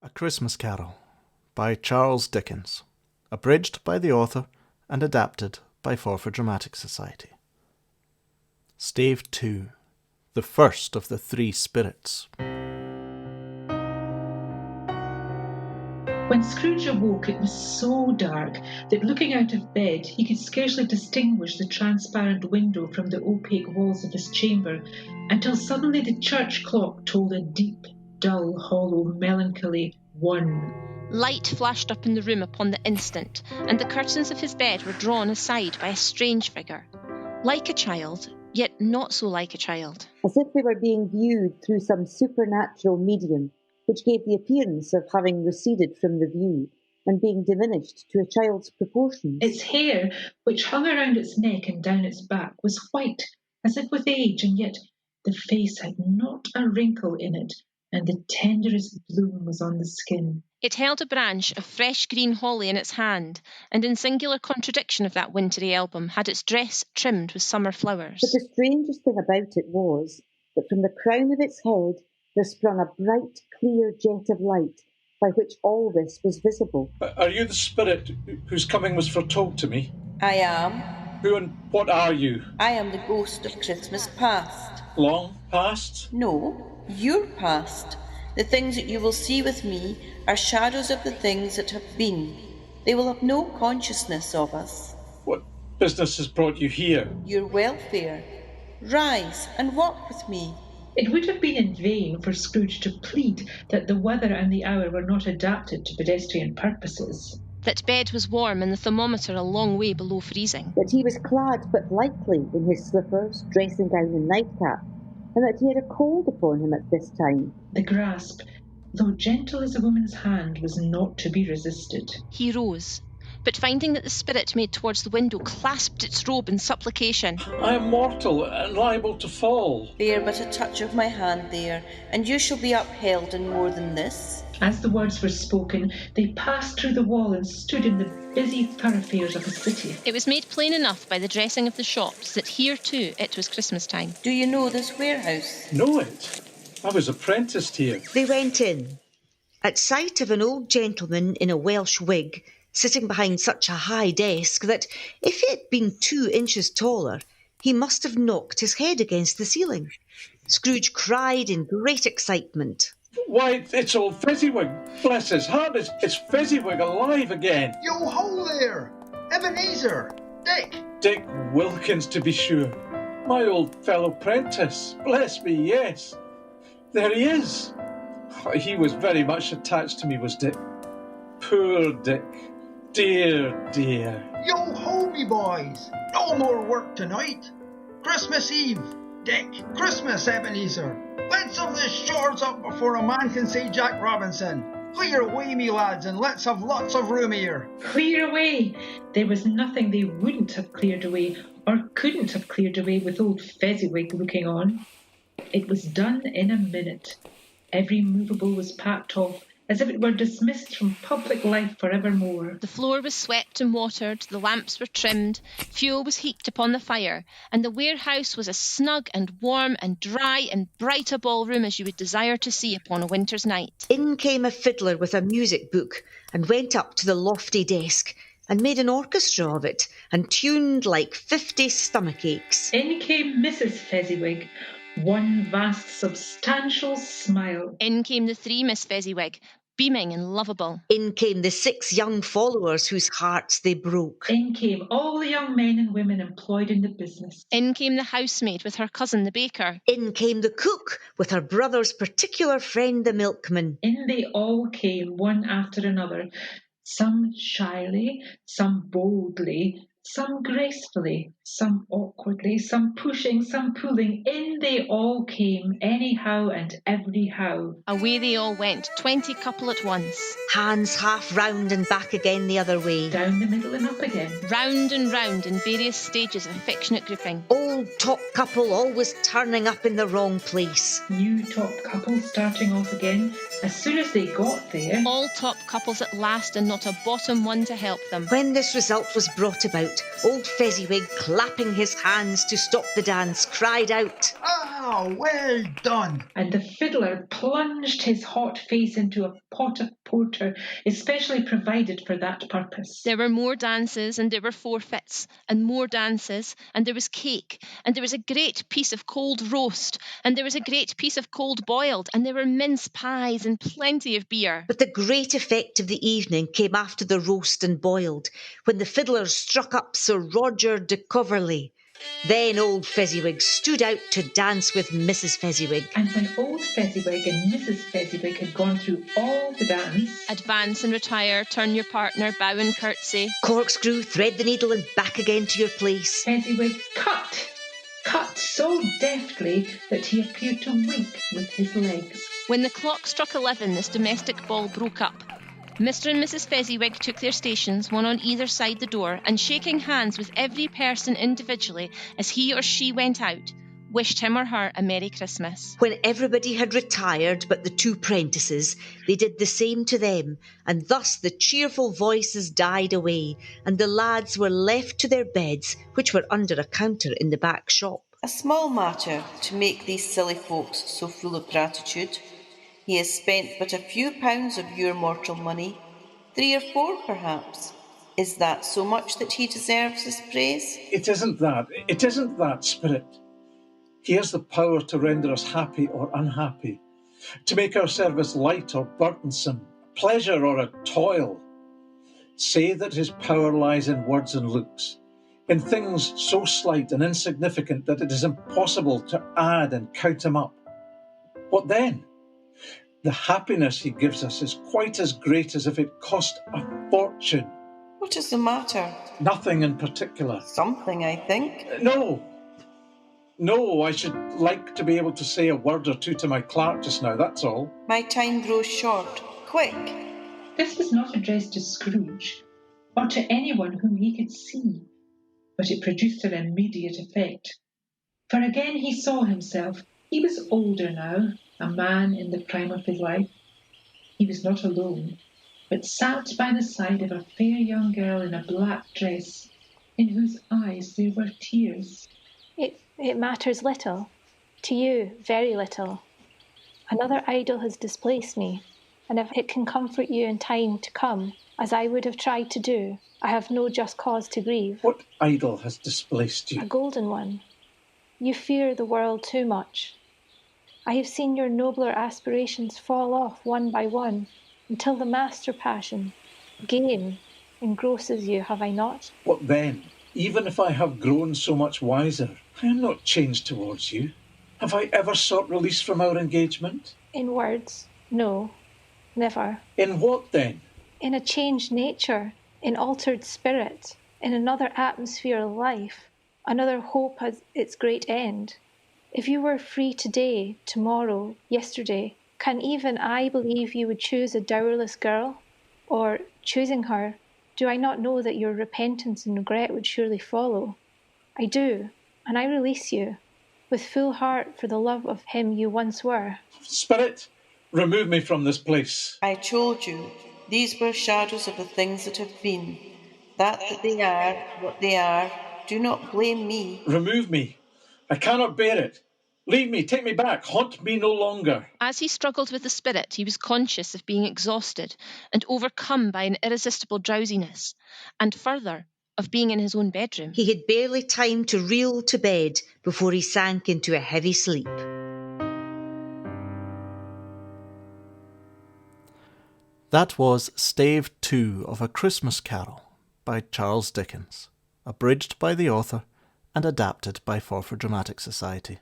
A Christmas Carol by Charles Dickens, abridged by the author and adapted by Forfar Dramatic Society. Stave 2, the first of the three spirits. When Scrooge awoke, it was so dark that looking out of bed, he could scarcely distinguish the transparent window from the opaque walls of his chamber, until suddenly the church clock tolled a deep, dull, hollow, melancholy 1. Light flashed up in the room upon the instant, and the curtains of his bed were drawn aside by a strange figure, like a child, yet not so like a child. As if they were being viewed through some supernatural medium, which gave the appearance of having receded from the view and being diminished to a child's proportions. Its hair, which hung around its neck and down its back, was white, as if with age, and yet the face had not a wrinkle in it, and the tenderest bloom was on the skin. It held a branch of fresh green holly in its hand, and in singular contradiction of that wintry album, had its dress trimmed with summer flowers. But the strangest thing about it was that from the crown of its head there sprung a bright, clear jet of light, by which all this was visible. Are you the spirit whose coming was foretold to me? I am. Who and what are you? I am the ghost of Christmas past. Long past? No, your past. The things that you will see with me are shadows of the things that have been. They will have no consciousness of us. What business has brought you here? Your welfare. Rise and walk with me. It would have been in vain for Scrooge to plead that the weather and the hour were not adapted to pedestrian purposes. That bed was warm and the thermometer a long way below freezing. That he was clad but lightly in his slippers, dressing gown and nightcap, and that he had a cold upon him at this time. The grasp, though gentle as a woman's hand, was not to be resisted. He rose, but finding that the spirit made towards the window clasped its robe in supplication. I am mortal and liable to fall. Bear but a touch of my hand there, and you shall be upheld in more than this. As the words were spoken, they passed through the wall and stood in the busy thoroughfares of the city. It was made plain enough by the dressing of the shops that here too it was Christmas time. Do you know this warehouse? Know it? I was apprenticed here. They went in, at sight of an old gentleman in a Welsh wig, sitting behind such a high desk that, if he had been 2 inches taller, he must have knocked his head against the ceiling. Scrooge cried in great excitement. Why, it's old Fezziwig. Bless his heart, it's Fezziwig alive again. Yo ho there! Ebenezer! Dick! Dick Wilkins, to be sure. My old fellow prentice. Bless me, yes. There he is. He was very much attached to me, was Dick. Poor Dick. Dear, dear. Yo ho, me boys! No more work tonight. Christmas Eve, Dick. Christmas, Ebenezer. Let's have this shores up before a man can say Jack Robinson. Clear away, me lads, and let's have lots of room here. Clear away! There was nothing they wouldn't have cleared away, or couldn't have cleared away with old Fezziwig looking on. It was done in a minute. Every movable was packed off, as if it were dismissed from public life for evermore. The floor was swept and watered, the lamps were trimmed, fuel was heaped upon the fire, and the warehouse was as snug and warm and dry and bright a ballroom as you would desire to see upon a winter's night. In came a fiddler with a music book, and went up to the lofty desk, and made an orchestra of it, and tuned like 50 stomachaches. In came Mrs. Fezziwig, one vast substantial smile. In came the 3 Miss Fezziwig, beaming and lovable. In came the 6 young followers whose hearts they broke. In came all the young men and women employed in the business. In came the housemaid with her cousin the baker. In came the cook with her brother's particular friend the milkman. In they all came, one after another, some shyly, some boldly, some gracefully, some awkwardly, some pushing, some pulling. In they all came, anyhow and everyhow. Away they all went, 20 couple at once. Hands half round and back again the other way. Down the middle and up again. Round and round in various stages of affectionate grouping. Old top couple always turning up in the wrong place. New top couple starting off again. As soon as they got there, All top couples at last and not a bottom one to help them. When this result was brought about, old Fezziwig, clapping his hands to stop the dance, cried out, Ah, Ah, well done. And the fiddler plunged his hot face into a pot of porter especially provided for that purpose. There were more dances, and there were forfeits, and more dances, and there was cake, and there was a great piece of cold roast, and there was a great piece of cold boiled, and there were mince pies and plenty of beer. But the great effect of the evening came after the roast and boiled, when the fiddlers struck up Sir Roger de Coverley. Then old Fezziwig stood out to dance with Mrs. Fezziwig. And when old Fezziwig and Mrs. Fezziwig had gone through all the dance, Advance and retire, turn your partner, bow and curtsy. Corkscrew, thread the needle and back again to your place. Fezziwig cut so deftly that he appeared to wink with his legs. When the clock struck 11, this domestic ball broke up. Mr. and Mrs. Fezziwig took their stations, one on either side the door, and shaking hands with every person individually as he or she went out, wished him or her a Merry Christmas. When everybody had retired but the two prentices, they did the same to them, and thus the cheerful voices died away, and the lads were left to their beds, which were under a counter in the back shop. A small matter to make these silly folks so full of gratitude. He has spent but a few pounds of your mortal money, 3 or 4 perhaps. Is that so much that he deserves his praise? It isn't that, Spirit. He has the power to render us happy or unhappy, to make our service light or burdensome, a pleasure or a toil. Say that his power lies in words and looks, in things so slight and insignificant that it is impossible to add and count him up. What then? The happiness he gives us is quite as great as if it cost a fortune. What is the matter? Nothing in particular. Something, I think. No, I should like to be able to say a word or two to my clerk just now, that's all. My time grows short. Quick! This was not addressed to Scrooge, or to anyone whom he could see, but it produced an immediate effect. For again he saw himself. He was older now, a man in the prime of his life. He was not alone, but sat by the side of a fair young girl in a black dress, in whose eyes there were tears. It matters little. To you, very little. Another idol has displaced me, and if it can comfort you in time to come, as I would have tried to do, I have no just cause to grieve. What idol has displaced you? A golden one. You fear the world too much. I have seen your nobler aspirations fall off one by one, until the master passion, gain, engrosses you, have I not? What then? Even if I have grown so much wiser, I am not changed towards you. Have I ever sought release from our engagement? In words, no, never. In what then? In a changed nature, in altered spirit, in another atmosphere of life, another hope as its great end. If you were free today, tomorrow, yesterday, can even I believe you would choose a dowerless girl? Or, choosing her, do I not know that your repentance and regret would surely follow? I do, and I release you, with full heart for the love of him you once were. Spirit, remove me from this place. I told you, these were shadows of the things that have been. That they are what they are. Do not blame me. Remove me. I cannot bear it. Leave me, take me back, haunt me no longer. As he struggled with the spirit, he was conscious of being exhausted and overcome by an irresistible drowsiness, and further, of being in his own bedroom. He had barely time to reel to bed before he sank into a heavy sleep. That was Stave 2 of A Christmas Carol by Charles Dickens, abridged by the author and adapted by Forfar Dramatic Society.